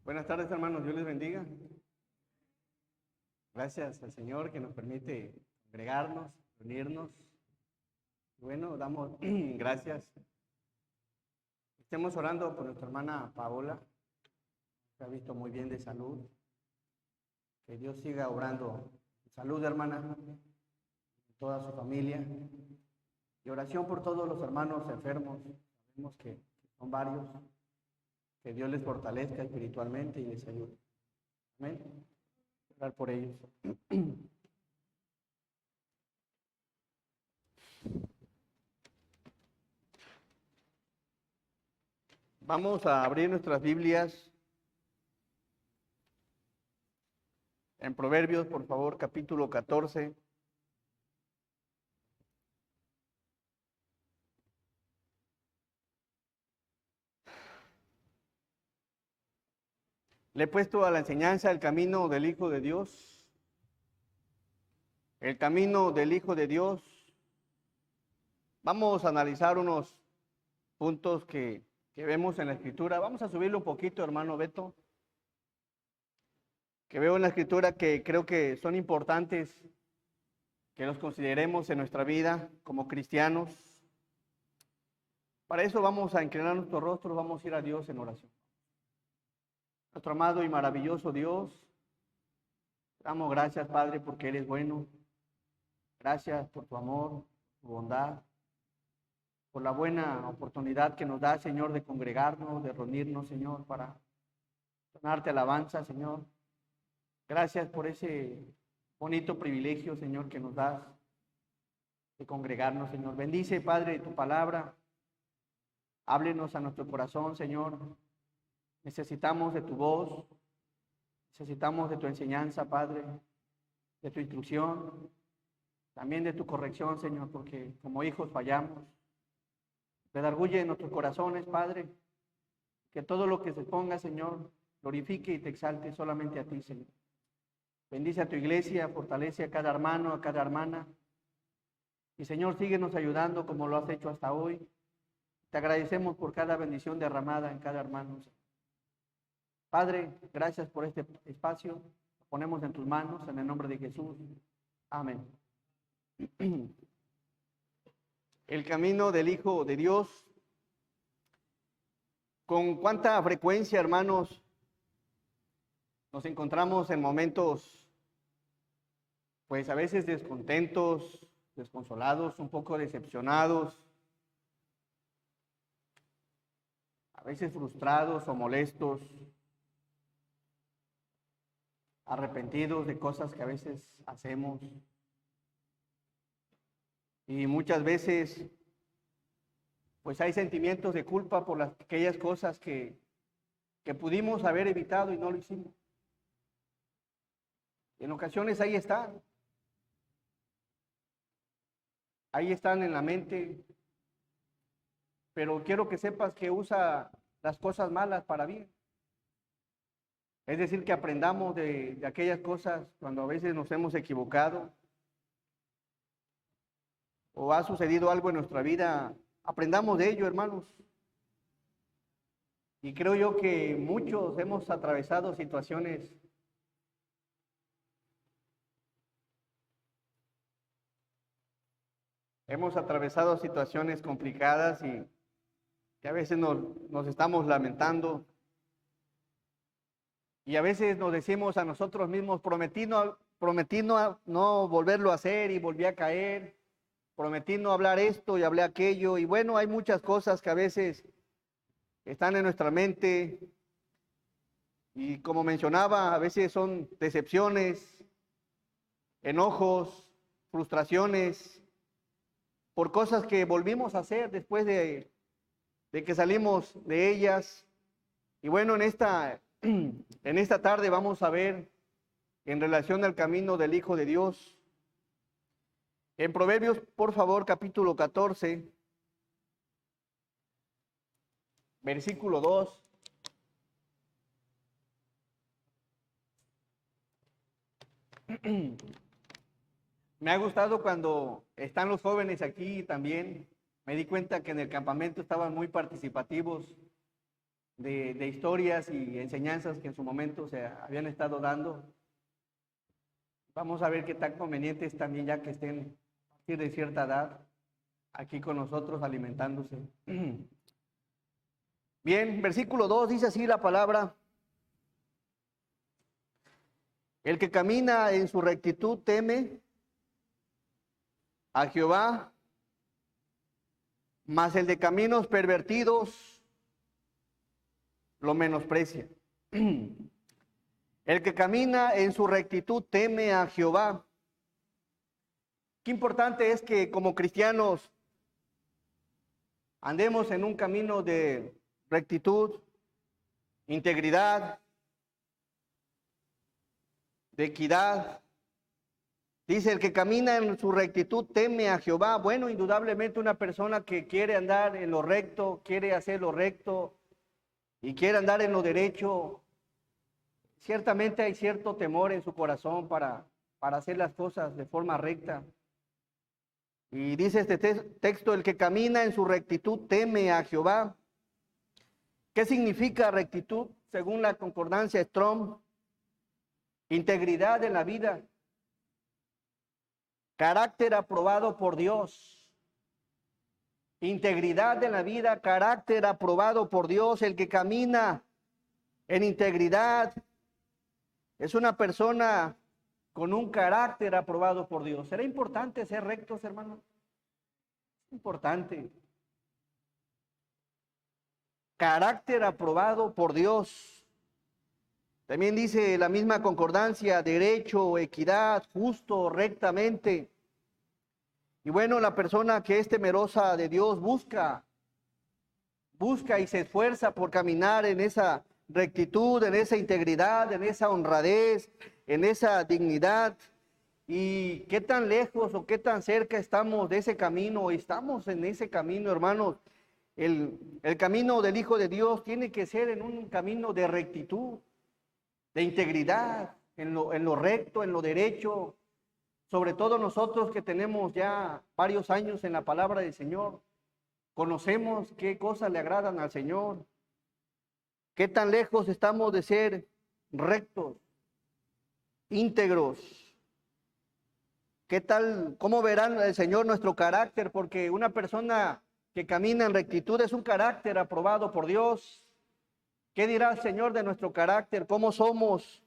Buenas tardes, hermanos. Dios les bendiga. Gracias al Señor que nos permite congregarnos, reunirnos. Bueno, damos gracias. Estemos orando por nuestra hermana Paola. Se ha visto muy bien de salud. Que Dios siga obrando salud, hermana, toda su familia. Y oración por todos los hermanos enfermos. Sabemos que son varios. Que Dios les fortalezca espiritualmente y les ayude. Amén. Orar por ellos. Vamos a abrir nuestras Biblias en Proverbios, por favor, capítulo 14. Le he puesto a la enseñanza el camino del Hijo de Dios. El camino del Hijo de Dios. Vamos a analizar unos puntos que vemos en la Escritura. Vamos a subirlo un poquito, hermano Beto. Que veo en la Escritura que creo que son importantes que los consideremos en nuestra vida como cristianos. Para eso vamos a inclinar nuestro rostro, vamos a ir a Dios en oración. Nuestro amado y maravilloso Dios, damos gracias, Padre, porque Él es bueno. Gracias por tu amor, tu bondad, por la buena oportunidad que nos da, Señor, de congregarnos, de reunirnos, Señor, para donarte alabanza, Señor. Gracias por ese bonito privilegio, Señor, que nos das de congregarnos, Señor. Bendice, Padre, tu palabra. Háblenos a nuestro corazón, Señor. Necesitamos de tu voz, necesitamos de tu enseñanza, Padre, de tu instrucción, también de tu corrección, Señor, porque como hijos fallamos. Redarguye en nuestros corazones, Padre, que todo lo que se ponga, Señor, glorifique y te exalte solamente a ti, Señor. Bendice a tu iglesia, fortalece a cada hermano, a cada hermana. Y, Señor, síguenos ayudando como lo has hecho hasta hoy. Te agradecemos por cada bendición derramada en cada hermano. Padre, gracias por este espacio. Lo ponemos en tus manos, en el nombre de Jesús. Amén. El camino del Hijo de Dios. ¿Con cuánta frecuencia, hermanos, nos encontramos en momentos, pues a veces descontentos, desconsolados, un poco decepcionados, a veces frustrados o molestos, arrepentidos de cosas que a veces hacemos? Y muchas veces, pues hay sentimientos de culpa por aquellas cosas que pudimos haber evitado y no lo hicimos. En ocasiones ahí están en la mente, pero quiero que sepas que usa las cosas malas para bien. Es decir, que aprendamos de aquellas cosas cuando a veces nos hemos equivocado o ha sucedido algo en nuestra vida, aprendamos de ello, hermanos. Y creo yo que muchos hemos atravesado situaciones complicadas y que a veces nos estamos lamentando. Y a veces nos decimos a nosotros mismos, prometí no volverlo a hacer y volví a caer. Prometí no hablar esto y hablé aquello. Y bueno, hay muchas cosas que a veces están en nuestra mente. Y como mencionaba, a veces son decepciones, enojos, frustraciones, por cosas que volvimos a hacer después de que salimos de ellas. Y bueno, en esta tarde vamos a ver en relación al camino del Hijo de Dios. En Proverbios, por favor, capítulo 14, versículo 2. Me ha gustado cuando están los jóvenes aquí también. Me di cuenta que en el campamento estaban muy participativos. de historias y enseñanzas que en su momento se habían estado dando. Vamos a ver qué tan conveniente es también ya que estén a partir de cierta edad aquí con nosotros alimentándose. Bien, versículo 2 dice así la palabra: el que camina en su rectitud teme a Jehová, mas el de caminos pervertidos lo menosprecia. El que camina en su rectitud teme a Jehová. Qué importante es que como cristianos andemos en un camino de rectitud, integridad, de equidad. Dice, el que camina en su rectitud teme a Jehová. Bueno, indudablemente una persona que quiere andar en lo recto, quiere hacer lo recto y quiere andar en lo derecho, ciertamente hay cierto temor en su corazón para hacer las cosas de forma recta. Y dice este texto, el que camina en su rectitud teme a Jehová. ¿Qué significa rectitud? Según la concordancia Strong, integridad en la vida, carácter aprobado por Dios. Integridad en la vida, carácter aprobado por Dios. El que camina en integridad es una persona con un carácter aprobado por Dios. ¿Será importante ser rectos, hermanos? Es importante. Carácter aprobado por Dios. También dice la misma concordancia, derecho, equidad, justo, rectamente. Y bueno, la persona que es temerosa de Dios busca y se esfuerza por caminar en esa rectitud, en esa integridad, en esa honradez, en esa dignidad. Y qué tan lejos o qué tan cerca estamos de ese camino. Estamos en ese camino, hermanos. El camino del Hijo de Dios tiene que ser en un camino de rectitud, de integridad, en lo recto, en lo derecho. Sobre todo nosotros que tenemos ya varios años en la palabra del Señor, conocemos qué cosas le agradan al Señor. Qué tan lejos estamos de ser rectos, íntegros. ¿Qué tal, cómo verán el Señor nuestro carácter? Porque una persona que camina en rectitud es un carácter aprobado por Dios. ¿Qué dirá el Señor de nuestro carácter? ¿Cómo somos?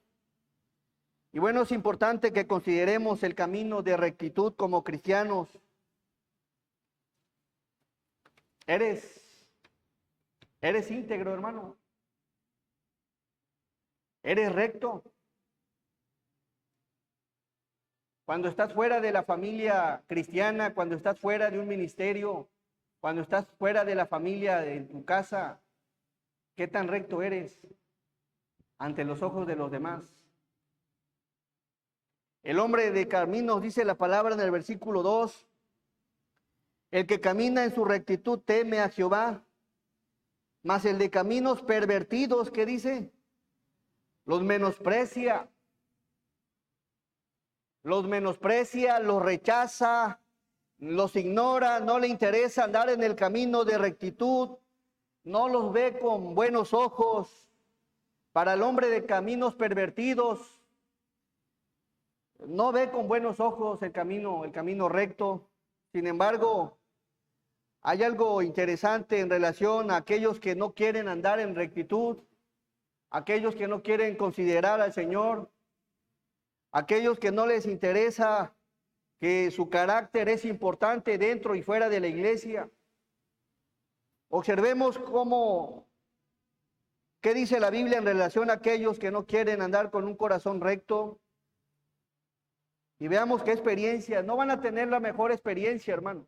Y bueno, es importante que consideremos el camino de rectitud como cristianos. ¿Eres íntegro, hermano? ¿Eres recto? Cuando estás fuera de la familia cristiana, cuando estás fuera de un ministerio, cuando estás fuera de la familia de tu casa, ¿qué tan recto eres ante los ojos de los demás? El hombre de caminos, dice la palabra en el versículo 2, el que camina en su rectitud teme a Jehová, mas el de caminos pervertidos, ¿qué dice? Los menosprecia, los rechaza, los ignora, no le interesa andar en el camino de rectitud, no los ve con buenos ojos. Para el hombre de caminos pervertidos, no ve con buenos ojos el camino recto. Sin embargo, hay algo interesante en relación a aquellos que no quieren andar en rectitud, aquellos que no quieren considerar al Señor, aquellos que no les interesa que su carácter es importante dentro y fuera de la iglesia. Observemos qué dice la Biblia en relación a aquellos que no quieren andar con un corazón recto. Y veamos qué experiencia, no van a tener la mejor experiencia, hermano.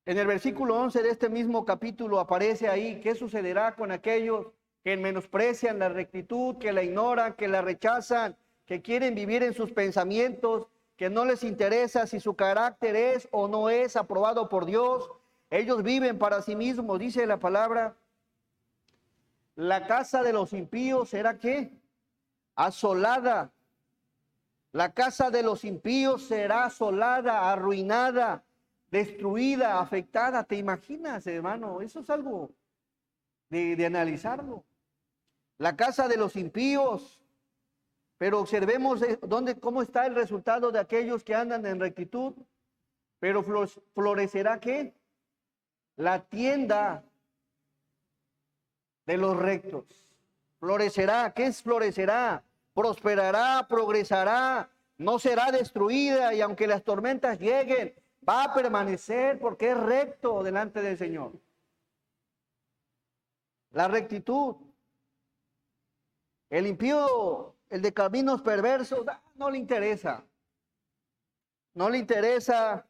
En el versículo 11 de este mismo capítulo aparece ahí qué sucederá con aquellos que menosprecian la rectitud, que la ignoran, que la rechazan, que quieren vivir en sus pensamientos, que no les interesa si su carácter es o no es aprobado por Dios. Ellos viven para sí mismos, dice la palabra. La casa de los impíos será ¿qué? Asolada. La casa de los impíos será asolada, arruinada, destruida, afectada. ¿Te imaginas, hermano? Eso es algo de analizarlo. La casa de los impíos, pero observemos cómo está el resultado de aquellos que andan en rectitud. Pero florecerá ¿qué? La tienda de los rectos. Florecerá, ¿qué es florecerá? Prosperará, progresará, no será destruida, y aunque las tormentas lleguen, va a permanecer porque es recto delante del Señor. La rectitud. El impío, el de caminos perversos, no le interesa. No le interesa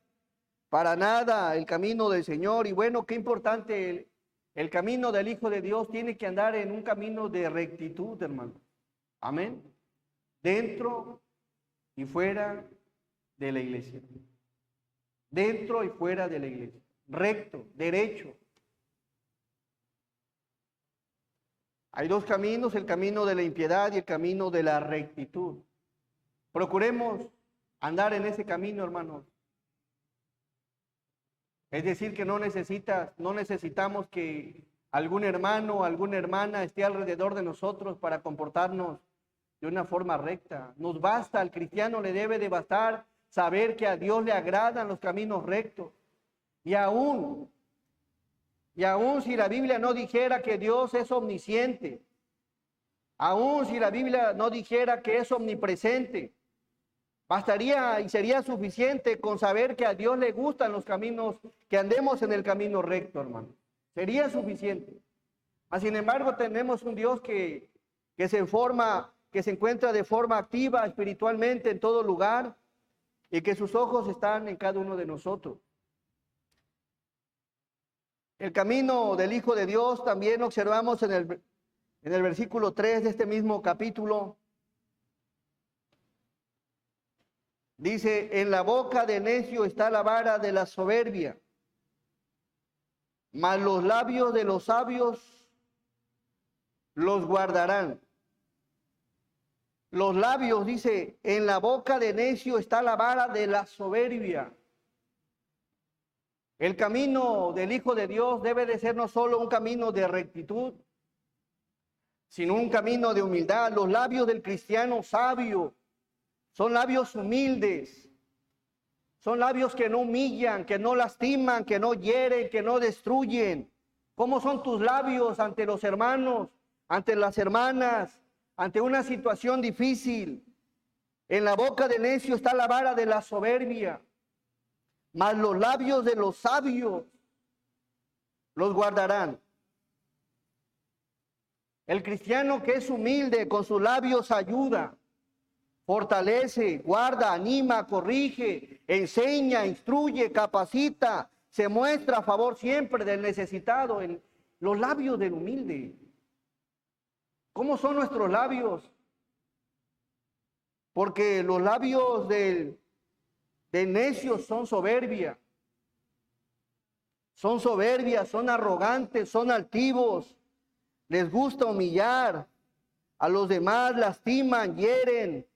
para nada el camino del Señor. Y bueno, qué importante el camino del Hijo de Dios tiene que andar en un camino de rectitud, hermano. Amén. Dentro y fuera de la iglesia. Dentro y fuera de la iglesia. Recto, derecho. Hay dos caminos, el camino de la impiedad y el camino de la rectitud. Procuremos andar en ese camino, hermanos. Es decir, que no necesitamos que algún hermano o alguna hermana esté alrededor de nosotros para comportarnos de una forma recta. Nos basta, al cristiano le debe de bastar saber que a Dios le agradan los caminos rectos. Y aún si la Biblia no dijera que Dios es omnisciente, aún si la Biblia no dijera que es omnipresente, bastaría y sería suficiente con saber que a Dios le gustan los caminos, que andemos en el camino recto, hermano. Sería suficiente. Mas, sin embargo, tenemos un Dios que se encuentra de forma activa espiritualmente en todo lugar y que sus ojos están en cada uno de nosotros. El camino del Hijo de Dios también observamos en el versículo 3 de este mismo capítulo. Dice, en la boca de necio está la vara de la soberbia, mas los labios de los sabios los guardarán. Los labios, dice, en la boca de necio está la vara de la soberbia. El camino del Hijo de Dios debe de ser no solo un camino de rectitud, sino un camino de humildad. Los labios del cristiano sabio son labios humildes, son labios que no humillan, que no lastiman, que no hieren, que no destruyen. ¿Cómo son tus labios ante los hermanos, ante las hermanas, ante una situación difícil? En la boca del necio está la vara de la soberbia, mas los labios de los sabios los guardarán. El cristiano que es humilde con sus labios ayuda, fortalece, guarda, anima, corrige, enseña, instruye, capacita, se muestra a favor siempre del necesitado. En los labios del humilde. ¿Cómo son nuestros labios? Porque los labios del necio son soberbia. Son soberbias, son arrogantes, son altivos. Les gusta humillar a los demás, lastiman, hieren.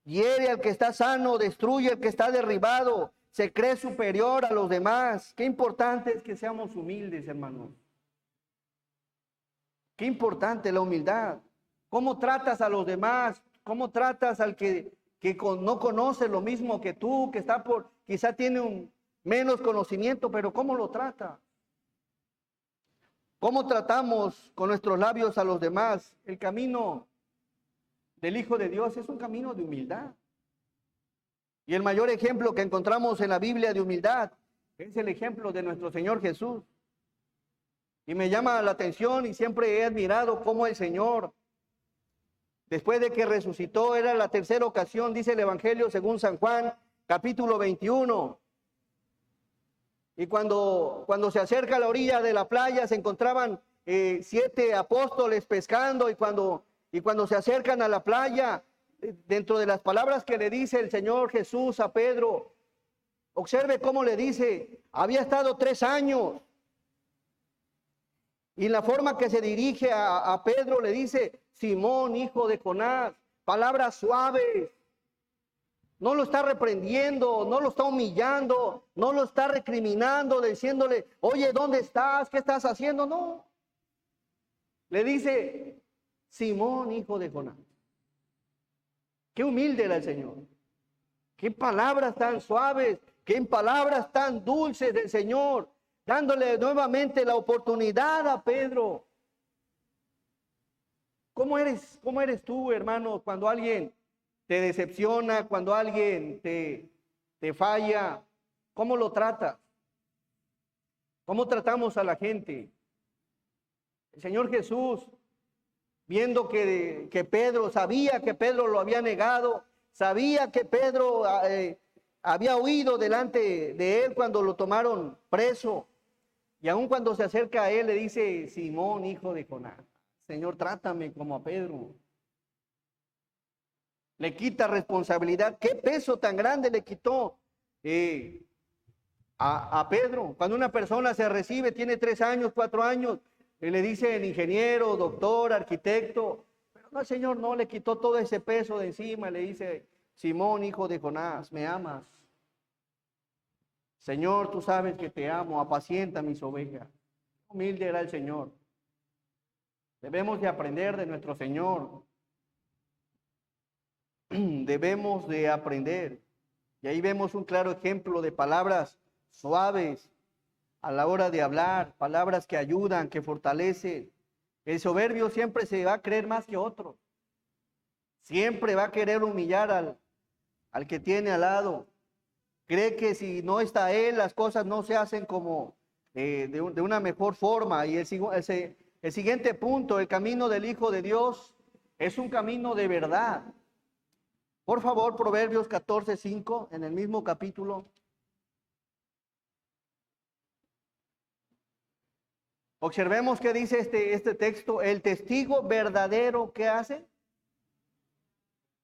Hiere al que está sano, destruye al que está derribado, se cree superior a los demás. Qué importante es que seamos humildes, hermanos. Qué importante la humildad. ¿Cómo tratas a los demás? ¿Cómo tratas al que no conoce lo mismo que tú, que quizá tiene un menos conocimiento, pero cómo lo trata? ¿Cómo tratamos con nuestros labios a los demás? El camino del Hijo de Dios es un camino de humildad. Y el mayor ejemplo que encontramos en la Biblia de humildad es el ejemplo de nuestro Señor Jesús. Y me llama la atención y siempre he admirado cómo el Señor, después de que resucitó, era la tercera ocasión, dice el Evangelio según San Juan, capítulo 21. Y cuando se acerca a la orilla de la playa, se encontraban 7 apóstoles pescando, y cuando se acercan a la playa, dentro de las palabras que le dice el Señor Jesús a Pedro, observe cómo le dice, había estado 3 años. Y la forma que se dirige a Pedro le dice, Simón, hijo de Jonás, palabras suaves. No lo está reprendiendo, no lo está humillando, no lo está recriminando, diciéndole, oye, ¿dónde estás? ¿Qué estás haciendo? No. Le dice, Simón, hijo de Jonás. Qué humilde era el Señor. Qué palabras tan suaves, qué palabras tan dulces del Señor, dándole nuevamente la oportunidad a Pedro. ¿Cómo eres tú, hermano, cuando alguien te decepciona, cuando alguien te falla? ¿Cómo lo tratas? ¿Cómo tratamos a la gente? El Señor Jesús, viendo que Pedro, sabía que Pedro lo había negado, sabía que Pedro había huido delante de él cuando lo tomaron preso, y aun cuando se acerca a él le dice, Simón, hijo de Jonás, Señor, trátame como a Pedro. Le quita responsabilidad. ¿Qué peso tan grande le quitó a Pedro? Cuando una persona se recibe, tiene 3 años, 4 años, le dicen ingeniero, doctor, arquitecto, pero no, el Señor no, le quitó todo ese peso de encima, le dice, Simón, hijo de Jonás, ¿me amas? Señor, tú sabes que te amo, apacienta mis ovejas. Humilde era el Señor. Debemos de aprender de nuestro Señor. Debemos de aprender. Y ahí vemos un claro ejemplo de palabras suaves a la hora de hablar, palabras que ayudan, que fortalecen. El soberbio siempre se va a creer más que otro. Siempre va a querer humillar al que tiene al lado. Cree que si no está él, las cosas no se hacen como de una mejor forma. Y el siguiente punto, el camino del Hijo de Dios, es un camino de verdad. Por favor, Proverbios 14:5, en el mismo capítulo. Observemos qué dice este texto. El testigo verdadero, ¿qué hace?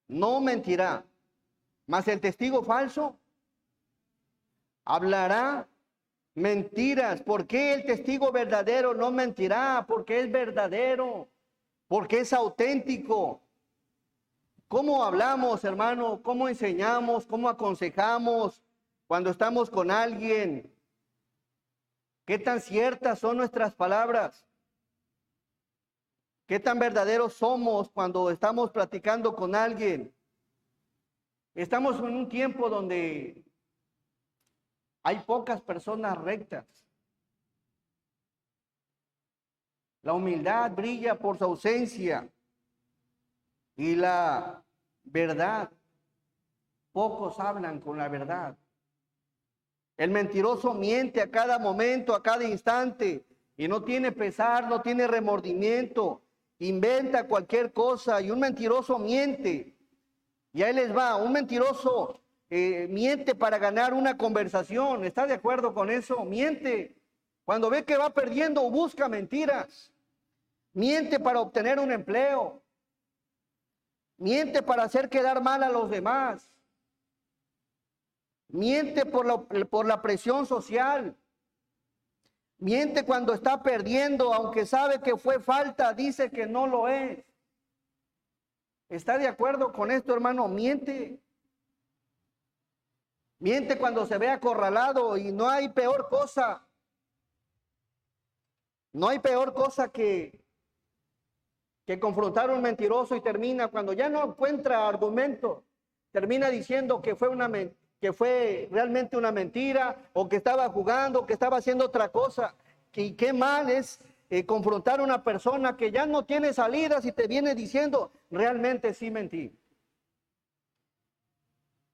No mentirá. Mas el testigo falso hablará mentiras. ¿Por qué el testigo verdadero no mentirá? Porque es verdadero, porque es auténtico. ¿Cómo hablamos, hermano? ¿Cómo enseñamos? ¿Cómo aconsejamos cuando estamos con alguien? ¿Qué tan ciertas son nuestras palabras? ¿Qué tan verdaderos somos cuando estamos platicando con alguien? Estamos en un tiempo donde hay pocas personas rectas. La humildad brilla por su ausencia y la verdad, pocos hablan con la verdad. El mentiroso miente a cada momento, a cada instante, y no tiene pesar, no tiene remordimiento, inventa cualquier cosa, y un mentiroso miente. Y ahí les va, un mentiroso miente para ganar una conversación. ¿Está de acuerdo con eso? Miente. Cuando ve que va perdiendo, busca mentiras. Miente para obtener un empleo. Miente para hacer quedar mal a los demás. Miente por la presión social. Miente cuando está perdiendo, aunque sabe que fue falta, dice que no lo es. ¿Está de acuerdo con esto, hermano? Miente. Miente cuando se ve acorralado, y no hay peor cosa. No hay peor cosa que confrontar a un mentiroso, y termina, cuando ya no encuentra argumento, termina diciendo que fue realmente una mentira, o que estaba jugando, que estaba haciendo otra cosa. Y qué mal es confrontar a una persona que ya no tiene salidas y te viene diciendo, realmente sí mentí.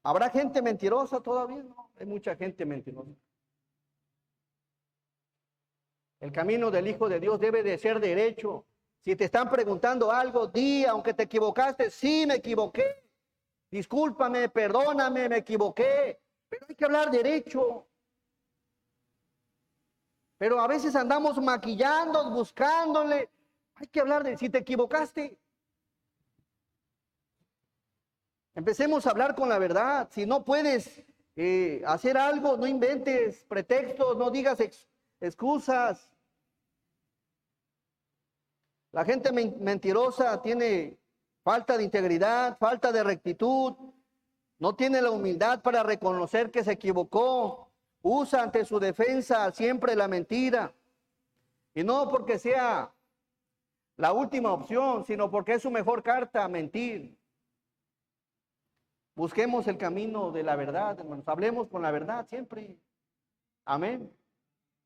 ¿Habrá gente mentirosa todavía? No, hay mucha gente mentirosa. El camino del Hijo de Dios debe de ser derecho. Si te están preguntando algo, di, aunque te equivocaste, sí me equivoqué. Discúlpame, perdóname, me equivoqué. Pero hay que hablar derecho. Pero a veces andamos maquillando, buscándole. Hay que hablar de, si te equivocaste, empecemos a hablar con la verdad. Si no puedes hacer algo, no inventes pretextos, no digas excusas. La gente mentirosa tiene falta de integridad, falta de rectitud, no tiene la humildad para reconocer que se equivocó, usa ante su defensa siempre la mentira. Y no porque sea la última opción, sino porque es su mejor carta, mentir. Busquemos el camino de la verdad, hermanos. Hablemos con la verdad siempre. Amén.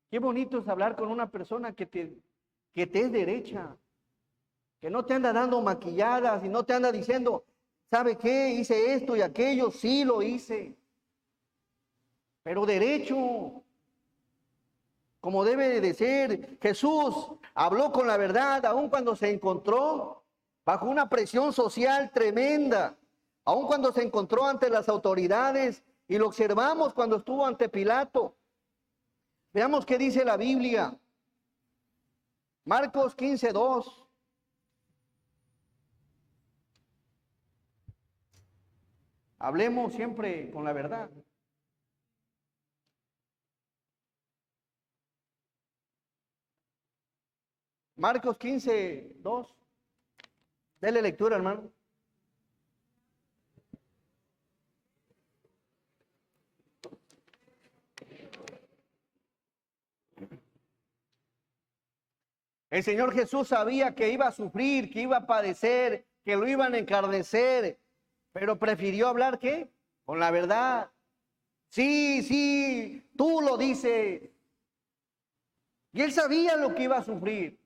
Qué bonito es hablar con una persona que te es derecha, que no te anda dando maquilladas y no te anda diciendo, ¿sabe qué? Hice esto y aquello, sí lo hice. Pero derecho, como debe de ser. Jesús habló con la verdad, aun cuando se encontró bajo una presión social tremenda, aun cuando se encontró ante las autoridades, y lo observamos cuando estuvo ante Pilato. Veamos qué dice la Biblia. Marcos 15:2. Hablemos siempre con la verdad. Marcos 15:2. Dele lectura, hermano. El Señor Jesús sabía que iba a sufrir, que iba a padecer, que lo iban a encarnecer, pero prefirió hablar, ¿qué? Con la verdad. Sí, sí, tú lo dices. Y él sabía lo que iba a sufrir.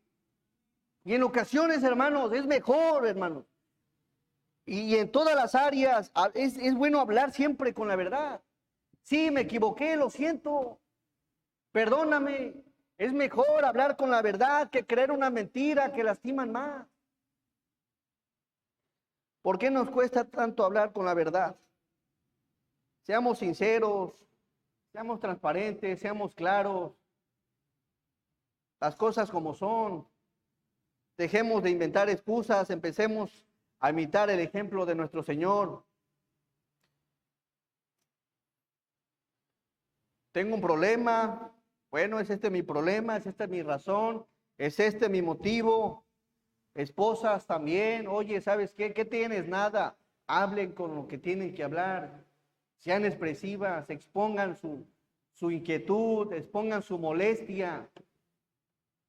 Y en ocasiones, hermanos, es mejor, hermanos. Y en todas las áreas es bueno hablar siempre con la verdad. Sí, me equivoqué, lo siento. Perdóname. Es mejor hablar con la verdad que creer una mentira que lastiman más. ¿Por qué nos cuesta tanto hablar con la verdad? Seamos sinceros, seamos transparentes, seamos claros. Las cosas como son. Dejemos de inventar excusas, empecemos a imitar el ejemplo de nuestro Señor. Tengo un problema. Bueno, es este mi problema, es esta mi razón, es este mi motivo. Esposas también, oye, ¿sabes qué? ¿Qué tienes? Nada. Hablen con lo que tienen que hablar. Sean expresivas, expongan su inquietud, expongan su molestia.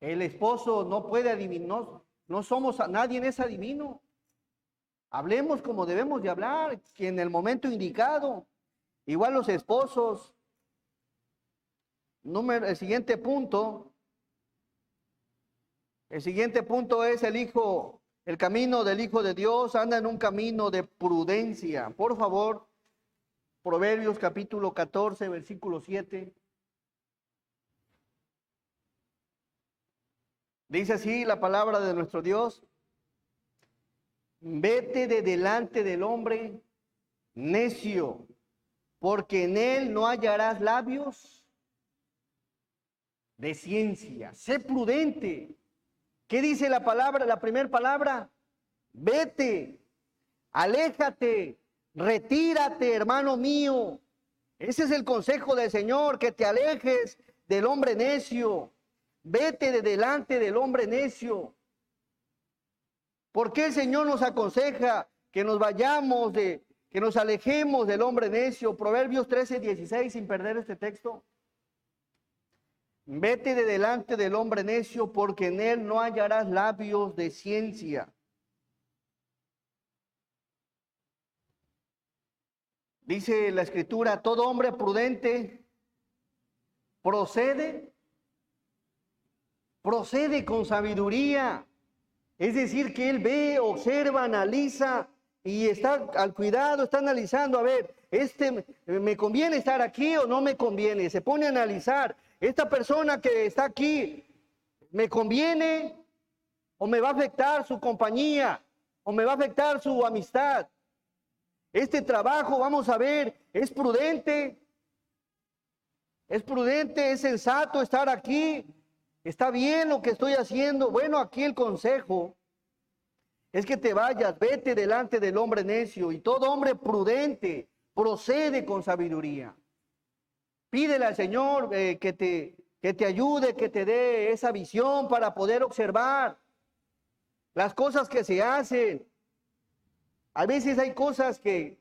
El esposo no puede adivinar, no somos, nadie es adivino. Hablemos como debemos de hablar, que en el momento indicado. Igual los esposos. El siguiente punto es el camino del Hijo de Dios anda en un camino de prudencia. Por favor, Proverbios capítulo 14, versículo 7. Dice así la palabra de nuestro Dios: vete de delante del hombre necio, porque en él no hallarás labios de ciencia. Sé prudente. ¿Qué dice la palabra? La primera palabra: vete, aléjate, retírate, hermano mío. Ese es el consejo del Señor, que te alejes del hombre necio. Vete de delante del hombre necio. ¿Por qué el Señor nos aconseja que nos vayamos que nos alejemos del hombre necio? Proverbios 13:16, sin perder este texto. Vete de delante del hombre necio, porque en él no hallarás labios de ciencia. Dice la Escritura: todo hombre prudente procede con sabiduría. Es decir, que él ve, observa, analiza y está al cuidado, está analizando, a ver, ¿me conviene estar aquí o no me conviene? Se pone a analizar. Esta persona que está aquí, ¿me conviene o me va a afectar su compañía o me va a afectar su amistad? Este trabajo, vamos a ver, ¿es prudente? ¿Es prudente? ¿Es sensato estar aquí? ¿Está bien lo que estoy haciendo? Bueno, aquí el consejo es que te vayas, vete delante del hombre necio, y todo hombre prudente procede con sabiduría. Pídele al Señor que te ayude, que te dé esa visión para poder observar las cosas que se hacen. A veces hay cosas que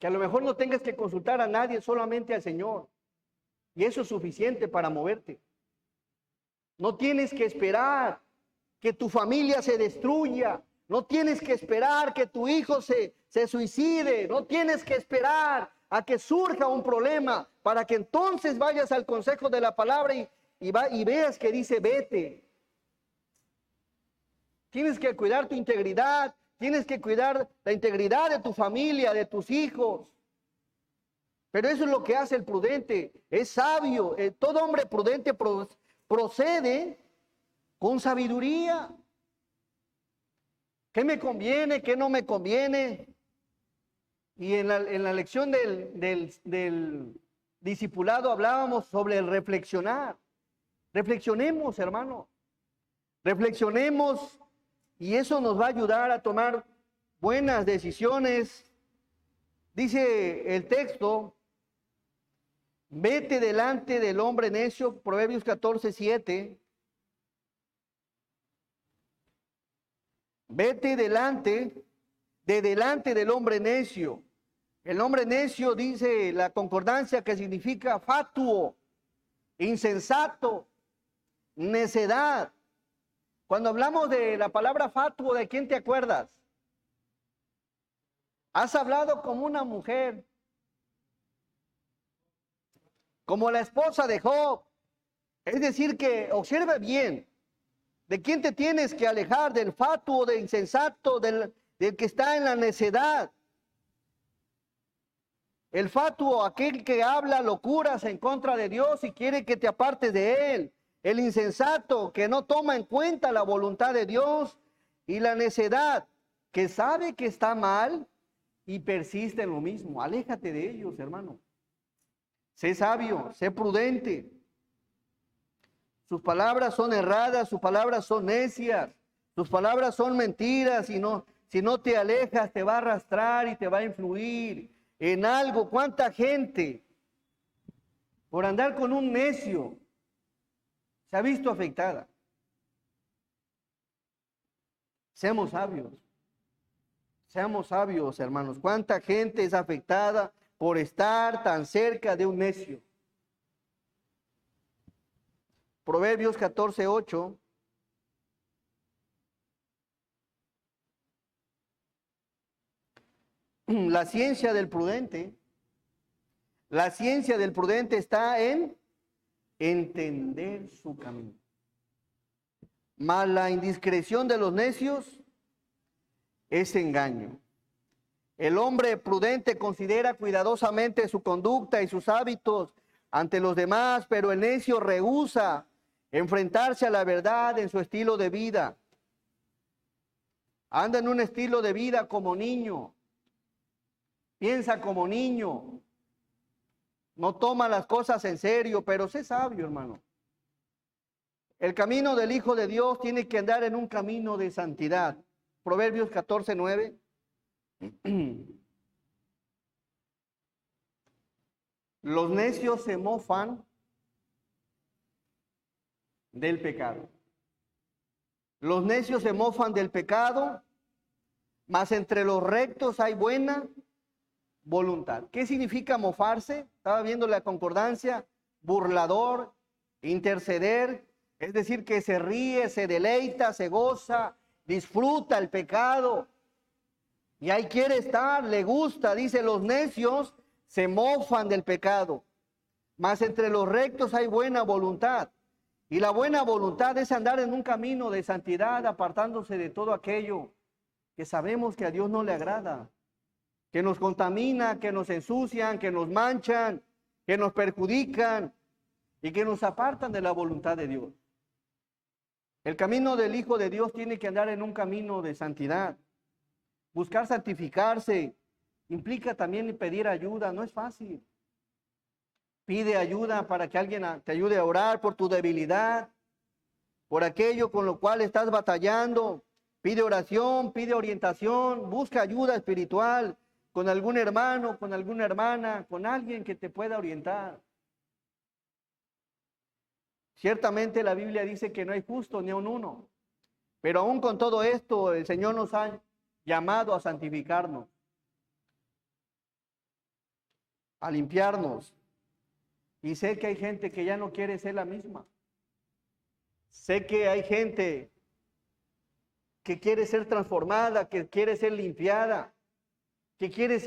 Que a lo mejor no tengas que consultar a nadie, solamente al Señor. Y eso es suficiente para moverte. No tienes que esperar que tu familia se destruya. No tienes que esperar que tu hijo se suicide. No tienes que esperar a que surja un problema para que entonces vayas al consejo de la palabra y veas que dice vete. Tienes que cuidar tu integridad. Tienes que cuidar la integridad de tu familia, de tus hijos. Pero eso es lo que hace el prudente. Es sabio. Todo hombre prudente procede con sabiduría. ¿Qué me conviene? ¿Qué no me conviene? Y en la lección del discipulado hablábamos sobre el reflexionar. Reflexionemos, hermano. Reflexionemos y eso nos va a ayudar a tomar buenas decisiones. Dice el texto, vete delante del hombre necio, Proverbios 14:7. Vete delante del hombre necio. El hombre necio dice la concordancia que significa fatuo, insensato, necedad. Cuando hablamos de la palabra fatuo, ¿de quién te acuerdas? Has hablado como una mujer, como la esposa de Job. Es decir, que observe bien, ¿de quién te tienes que alejar? Del fatuo, del insensato, del que está en la necedad. El fatuo, aquel que habla locuras en contra de Dios y quiere que te apartes de él. El insensato, que no toma en cuenta la voluntad de Dios. Y la necedad, que sabe que está mal y persiste en lo mismo. Aléjate de ellos, hermano. Sé sabio, sé prudente. Sus palabras son erradas, sus palabras son necias, sus palabras son mentiras. Si no te alejas, te va a arrastrar y te va a influir en algo. ¿Cuánta gente por andar con un necio se ha visto afectada? Seamos sabios, hermanos. ¿Cuánta gente es afectada por estar tan cerca de un necio? Proverbios 14:8. La ciencia del prudente está en entender su camino. Mas la indiscreción de los necios es engaño. El hombre prudente considera cuidadosamente su conducta y sus hábitos ante los demás, pero el necio rehúsa enfrentarse a la verdad en su estilo de vida. Anda en un estilo de vida como niño. Piensa como niño. No toma las cosas en serio, pero sé sabio, hermano. El camino del Hijo de Dios tiene que andar en un camino de santidad. Proverbios 14:9. Los necios se mofan del pecado. Los necios se mofan del pecado, mas entre los rectos hay buena voluntad. ¿Qué significa mofarse? Estaba viendo la concordancia. Burlador, interceder, es decir, que se ríe, se deleita, se goza, disfruta el pecado. Y ahí quiere estar, le gusta. Dice, los necios se mofan del pecado, mas entre los rectos hay buena voluntad. Y la buena voluntad es andar en un camino de santidad, apartándose de todo aquello que sabemos que a Dios no le agrada, que nos contamina, que nos ensucian, que nos manchan, que nos perjudican y que nos apartan de la voluntad de Dios. El camino del Hijo de Dios tiene que andar en un camino de santidad. Buscar santificarse implica también pedir ayuda, no es fácil. Pide ayuda para que alguien te ayude a orar por tu debilidad, por aquello con lo cual estás batallando. Pide oración, pide orientación, busca ayuda espiritual con algún hermano, con alguna hermana, con alguien que te pueda orientar. Ciertamente la Biblia dice que no hay justo ni un uno, pero aún con todo esto el Señor nos ha llamado a santificarnos. a limpiarnos. Y sé que hay gente que ya no quiere ser la misma. Sé que hay gente que quiere ser transformada, que quiere ser limpiada, que quiere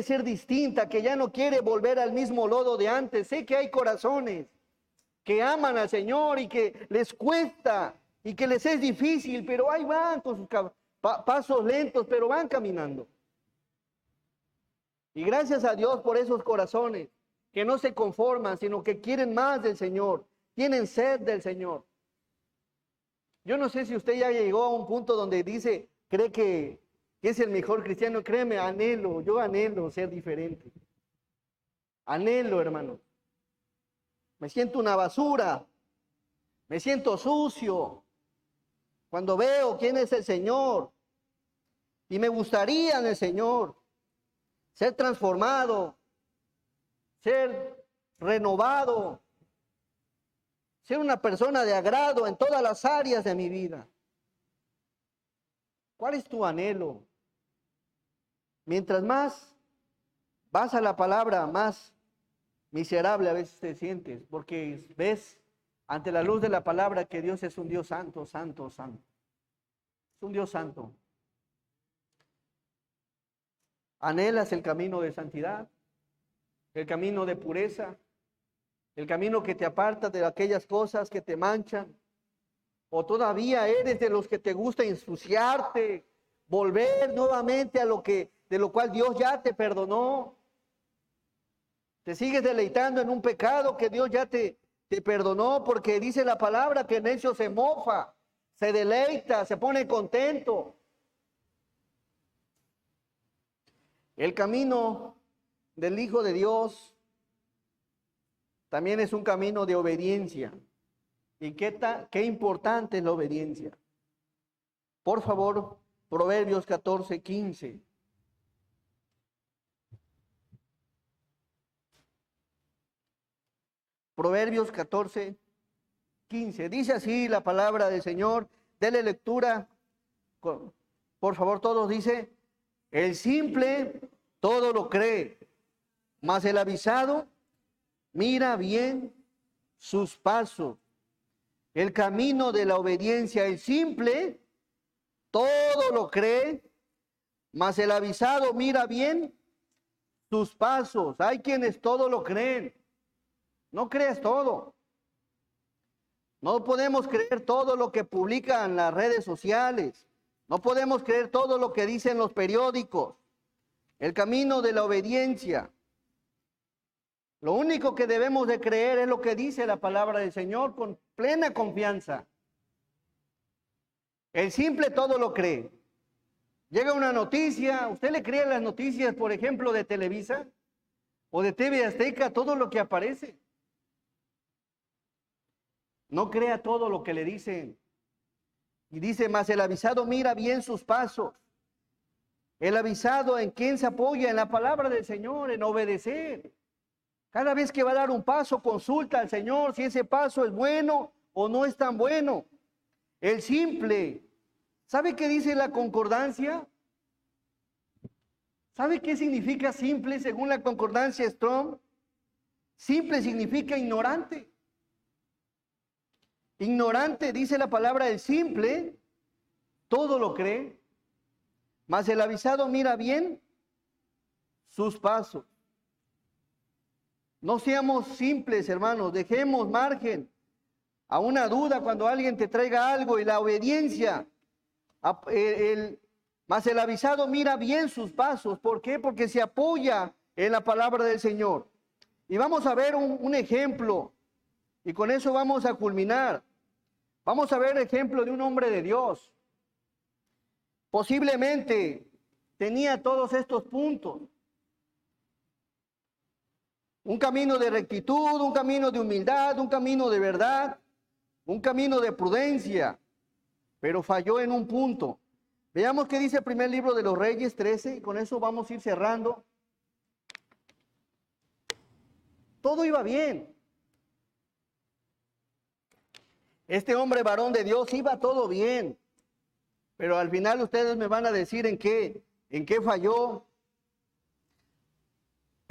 ser distinta, que ya no quiere volver al mismo lodo de antes. Sé que hay corazones que aman al Señor y que les cuesta y que les es difícil, pero ahí van con sus pasos lentos, pero van caminando. Y gracias a Dios por esos corazones que no se conforman, sino que quieren más del Señor, tienen sed del Señor. Yo no sé si usted ya llegó a un punto donde dice, cree que es el mejor cristiano. Créeme, yo anhelo ser diferente. Anhelo, hermano. Me siento una basura, me siento sucio cuando veo quién es el Señor. Y me gustaría en el Señor ser transformado, ser renovado, ser una persona de agrado en todas las áreas de mi vida. ¿Cuál es tu anhelo? Mientras más vas a la palabra, más miserable a veces te sientes, porque ves ante la luz de la palabra que Dios es un Dios santo, santo, santo. Es un Dios santo. ¿Anhelas el camino de santidad? ¿El camino de pureza? ¿El camino que te aparta de aquellas cosas que te manchan? ¿O todavía eres de los que te gusta ensuciarte, volver nuevamente a de lo cual Dios ya te perdonó? Te sigues deleitando en un pecado que Dios ya te perdonó, porque dice la palabra que el necio se mofa, se deleita, se pone contento. El camino del Hijo de Dios también es un camino de obediencia. ¿Y qué importante es la obediencia? Por favor, Proverbios 14:15. Proverbios 14:15. Dice así la palabra del Señor. Dele lectura. Por favor, todos. Dice: el simple todo lo cree, mas el avisado mira bien sus pasos. El camino de la obediencia, el simple todo lo cree, mas el avisado mira bien sus pasos. Hay quienes todo lo creen. No creas todo. No podemos creer todo lo que publican las redes sociales. No podemos creer todo lo que dicen los periódicos. El camino de la obediencia. Lo único que debemos de creer es lo que dice la palabra del Señor con plena confianza. El simple todo lo cree. Llega una noticia, ¿usted le cree a las noticias, por ejemplo, de Televisa o de TV Azteca, todo lo que aparece? No crea todo lo que le dicen. Y dice: mas el avisado mira bien sus pasos. El avisado, ¿en quién se apoya? En la palabra del Señor, en obedecer. Cada vez que va a dar un paso, consulta al Señor si ese paso es bueno o no es tan bueno. El simple. ¿Sabe qué dice la concordancia? ¿Sabe qué significa simple según la concordancia Strong? Simple significa ignorante. Ignorante, dice la palabra, el simple, todo lo cree, mas el avisado mira bien sus pasos. No seamos simples, hermanos, dejemos margen a una duda cuando alguien te traiga algo, y la obediencia, mas el avisado mira bien sus pasos. ¿Por qué? Porque se apoya en la palabra del Señor. Y vamos a ver un ejemplo, y con eso vamos a culminar. Vamos a ver el ejemplo de un hombre de Dios. Posiblemente tenía todos estos puntos. Un camino de rectitud, un camino de humildad, un camino de verdad, un camino de prudencia, pero falló en un punto. Veamos qué dice el primer libro de los Reyes 13, y con eso vamos a ir cerrando. Todo iba bien. Este hombre varón de Dios iba todo bien, pero al final ustedes me van a decir en qué falló.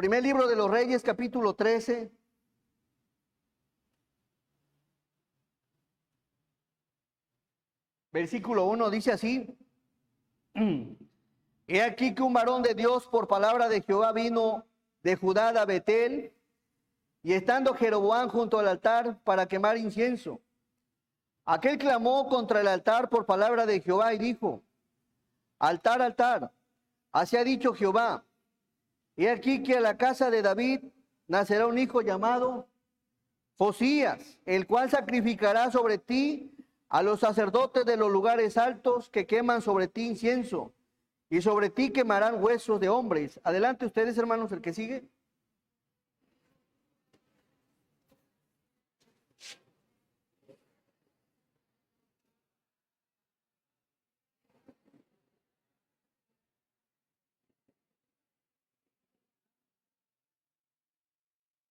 Primer libro de los Reyes, capítulo 13. Versículo 1 dice así: He aquí que un varón de Dios por palabra de Jehová vino de Judá a Betel, y estando Jeroboam junto al altar para quemar incienso, aquel clamó contra el altar por palabra de Jehová y dijo: Altar, altar, así ha dicho Jehová, he aquí que a la casa de David nacerá un hijo llamado Josías, el cual sacrificará sobre ti a los sacerdotes de los lugares altos que queman sobre ti incienso, y sobre ti quemarán huesos de hombres. Adelante ustedes, hermanos, el que sigue.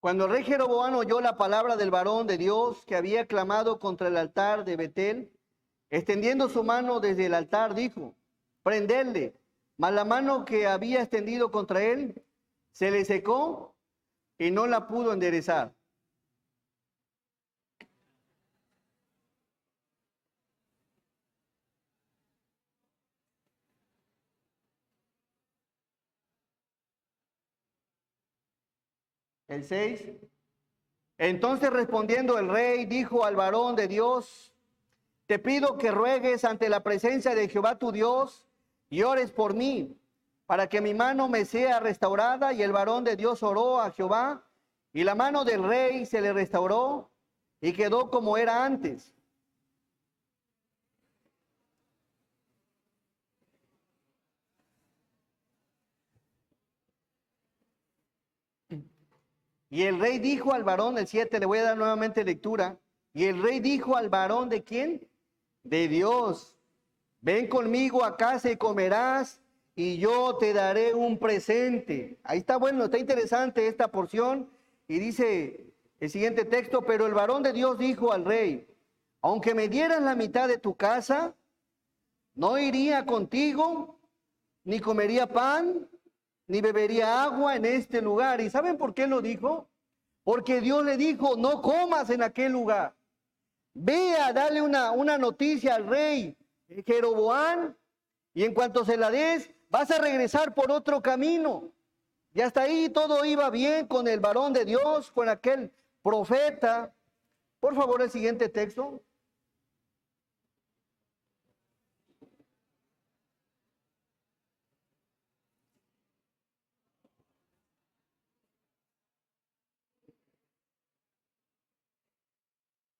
Cuando el rey Jeroboam oyó la palabra del varón de Dios que había clamado contra el altar de Betel, extendiendo su mano desde el altar, dijo: Prenderle. Mas la mano que había extendido contra él se le secó y no la pudo enderezar. El 6. Entonces respondiendo el rey, dijo al varón de Dios: Te pido que ruegues ante la presencia de Jehová tu Dios y ores por mí, para que mi mano me sea restaurada. Y el varón de Dios oró a Jehová, y la mano del rey se le restauró y quedó como era antes. Y el rey dijo al varón, el 7, le voy a dar nuevamente lectura. Y el rey dijo al varón, ¿de quién? De Dios: Ven conmigo a casa y comerás, y yo te daré un presente. Ahí está bueno, está interesante esta porción. Y dice el siguiente texto: Pero el varón de Dios dijo al rey: Aunque me dieras la mitad de tu casa, no iría contigo, ni comería pan, ni bebería agua en este lugar. ¿Y saben por qué lo dijo? Porque Dios le dijo: no comas en aquel lugar. Ve a darle una noticia al rey Jeroboam, y en cuanto se la des, vas a regresar por otro camino. Y hasta ahí todo iba bien con el varón de Dios, con aquel profeta. Por favor, el siguiente texto.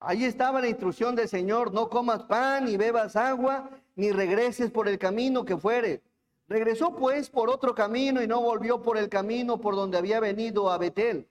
Ahí estaba la instrucción del Señor: no comas pan, ni bebas agua, ni regreses por el camino que fuere. Regresó pues por otro camino y no volvió por el camino por donde había venido a Betel.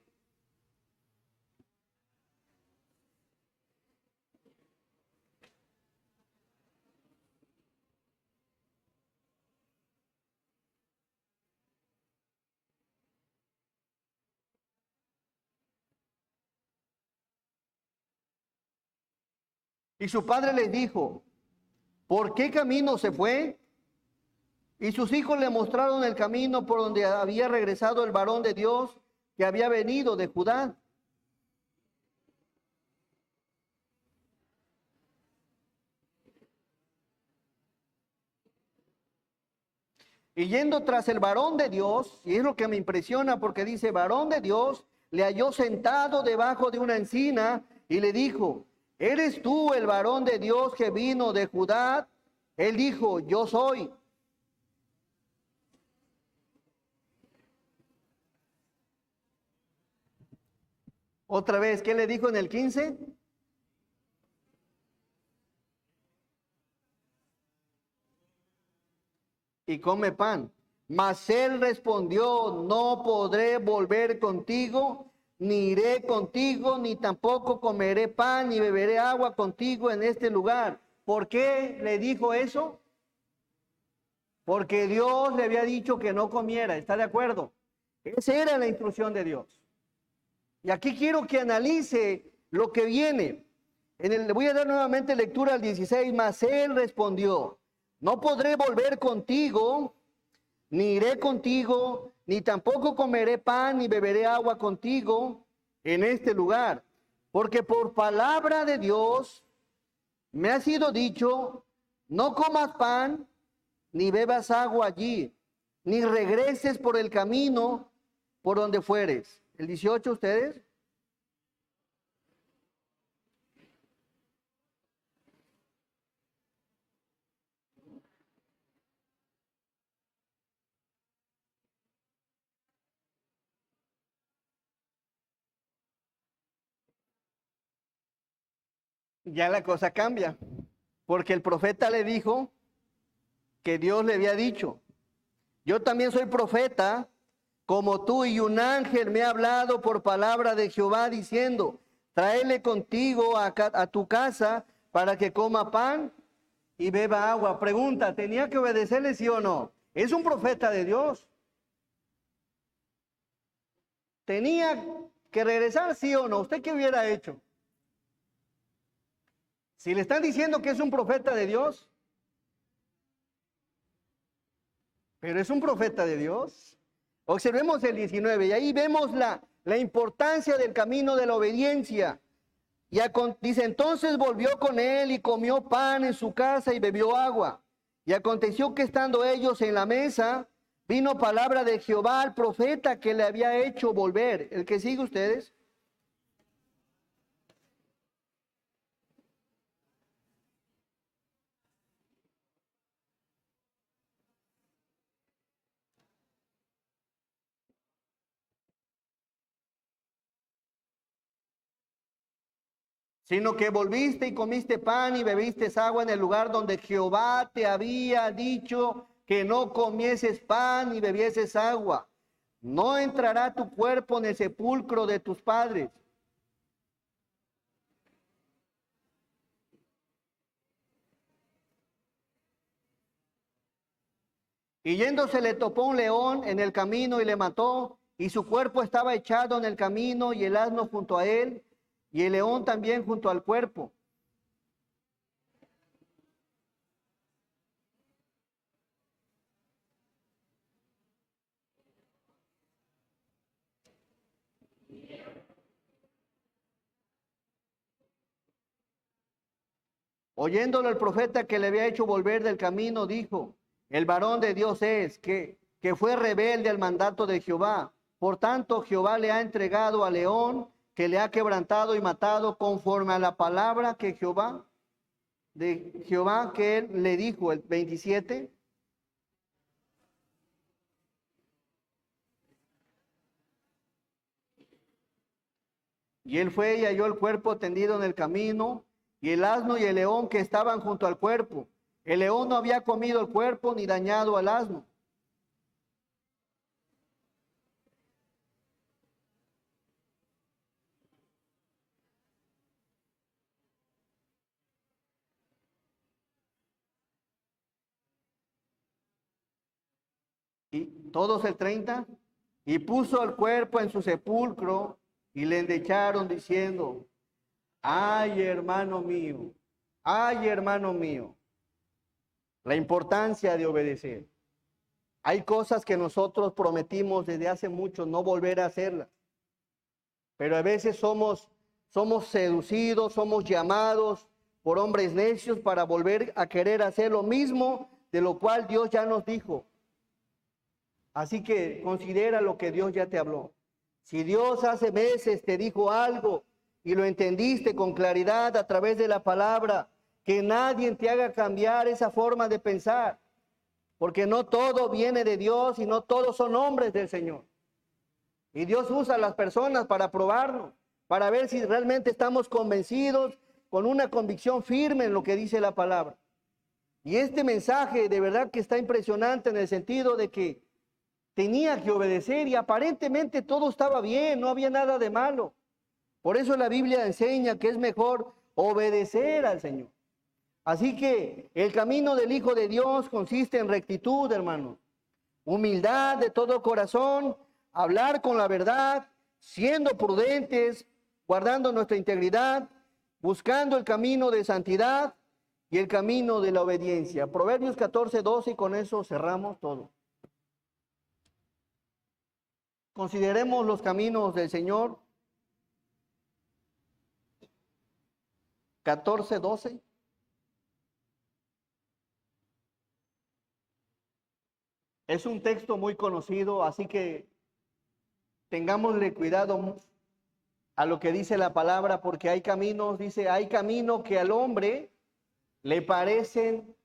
Y su padre les dijo: ¿por qué camino se fue? Y sus hijos le mostraron el camino por donde había regresado el varón de Dios que había venido de Judá. Y yendo tras el varón de Dios, y es lo que me impresiona porque dice varón de Dios, le halló sentado debajo de una encina y le dijo: ¿eres tú el varón de Dios que vino de Judá? Él dijo: yo soy. Otra vez, ¿qué le dijo en el 15? Y come pan. Mas él respondió: no podré volver contigo, ni iré contigo, ni tampoco comeré pan, ni beberé agua contigo en este lugar. ¿Por qué le dijo eso? Porque Dios le había dicho que no comiera, ¿está de acuerdo? Esa era la instrucción de Dios. Y aquí quiero que analice lo que viene. Le voy a dar nuevamente lectura al 16. Mas él respondió: no podré volver contigo, ni iré contigo, ni tampoco comeré pan ni beberé agua contigo en este lugar, porque por palabra de Dios me ha sido dicho, no comas pan ni bebas agua allí, ni regreses por el camino por donde fueres. El 18, ustedes. Ya la cosa cambia, porque el profeta le dijo que Dios le había dicho, yo también soy profeta como tú, y un ángel me ha hablado por palabra de Jehová diciendo, tráele contigo a tu casa para que coma pan y beba agua. Pregunta, ¿tenía que obedecerle sí o no? Es un profeta de Dios. ¿Tenía que regresar sí o no? ¿Usted qué hubiera hecho? Si le están diciendo que es un profeta de Dios, pero es un profeta de Dios. Observemos el 19 y ahí vemos la importancia del camino de la obediencia. Dice, entonces volvió con él y comió pan en su casa y bebió agua. Y aconteció que estando ellos en la mesa, vino palabra de Jehová al profeta que le había hecho volver. ¿El que sigue ustedes? Sino que volviste y comiste pan y bebiste agua en el lugar donde Jehová te había dicho que no comieses pan ni bebieses agua. No entrará tu cuerpo en el sepulcro de tus padres. Y yéndose le topó un león en el camino y le mató, y su cuerpo estaba echado en el camino y el asno junto a él, y el león también junto al cuerpo. Oyéndolo el profeta que le había hecho volver del camino, dijo, el varón de Dios es, que fue rebelde al mandato de Jehová. Por tanto, Jehová le ha entregado al león, que le ha quebrantado y matado conforme a la palabra que Jehová que él le dijo, el 27. Y él fue y halló el cuerpo tendido en el camino, y el asno y el león que estaban junto al cuerpo. El león no había comido el cuerpo ni dañado al asno. Y todos el 30. Y puso el cuerpo en su sepulcro y le endecharon diciendo, ay hermano mío, ay hermano mío, la importancia de obedecer. Hay cosas que nosotros prometimos desde hace mucho no volver a hacerlas, pero a veces somos seducidos, somos llamados por hombres necios para volver a querer hacer lo mismo de lo cual Dios ya nos dijo. Así que considera lo que Dios ya te habló. Si Dios hace meses te dijo algo y lo entendiste con claridad a través de la palabra, que nadie te haga cambiar esa forma de pensar, porque no todo viene de Dios y no todos son hombres del Señor. Y Dios usa a las personas para probarnos, para ver si realmente estamos convencidos con una convicción firme en lo que dice la palabra. Y este mensaje de verdad que está impresionante en el sentido de que tenía que obedecer y aparentemente todo estaba bien, no había nada de malo. Por eso la Biblia enseña que es mejor obedecer al Señor. Así que el camino del Hijo de Dios consiste en rectitud, hermanos. Humildad de todo corazón, hablar con la verdad, siendo prudentes, guardando nuestra integridad, buscando el camino de santidad y el camino de la obediencia. Proverbios 14:12 y con eso cerramos todo. Consideremos los caminos del Señor. 14:12. Es un texto muy conocido, así que tengámosle cuidado a lo que dice la palabra, porque hay caminos, dice, hay caminos que al hombre le parecen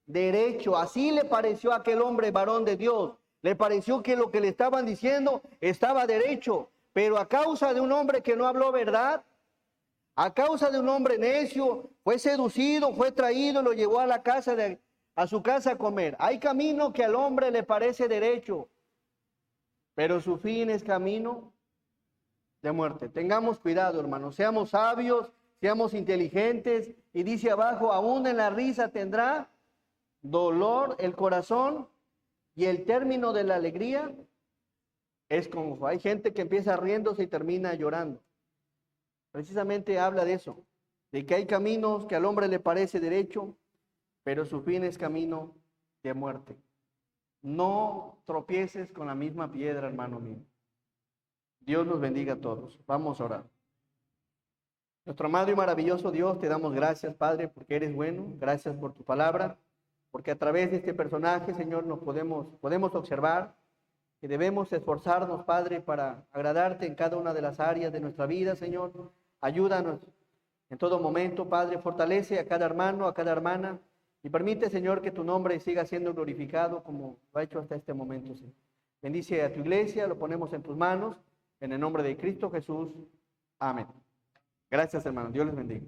derecho. Así le pareció a aquel hombre varón de Dios. Le pareció que lo que le estaban diciendo estaba derecho, pero a causa de un hombre que no habló verdad, a causa de un hombre necio, fue seducido, fue traído y lo llevó a a su casa a comer. Hay camino que al hombre le parece derecho, pero su fin es camino de muerte. Tengamos cuidado, hermanos, seamos sabios, seamos inteligentes. Y dice abajo, aún en la risa tendrá dolor el corazón, y el término de la alegría es con gozo. Hay gente que empieza riéndose y termina llorando. Precisamente habla de eso, de que hay caminos que al hombre le parece derecho, pero su fin es camino de muerte. No tropieces con la misma piedra, hermano mío. Dios nos bendiga a todos. Vamos a orar. Nuestro amado y maravilloso Dios, te damos gracias, Padre, porque eres bueno. Gracias por tu palabra, porque a través de este personaje, Señor, nos podemos observar que debemos esforzarnos, Padre, para agradarte en cada una de las áreas de nuestra vida, Señor. Ayúdanos en todo momento, Padre. Fortalece a cada hermano, a cada hermana, y permite, Señor, que tu nombre siga siendo glorificado como lo ha hecho hasta este momento, Señor. Bendice a tu iglesia, lo ponemos en tus manos, en el nombre de Cristo Jesús. Amén. Gracias, hermano. Dios les bendiga.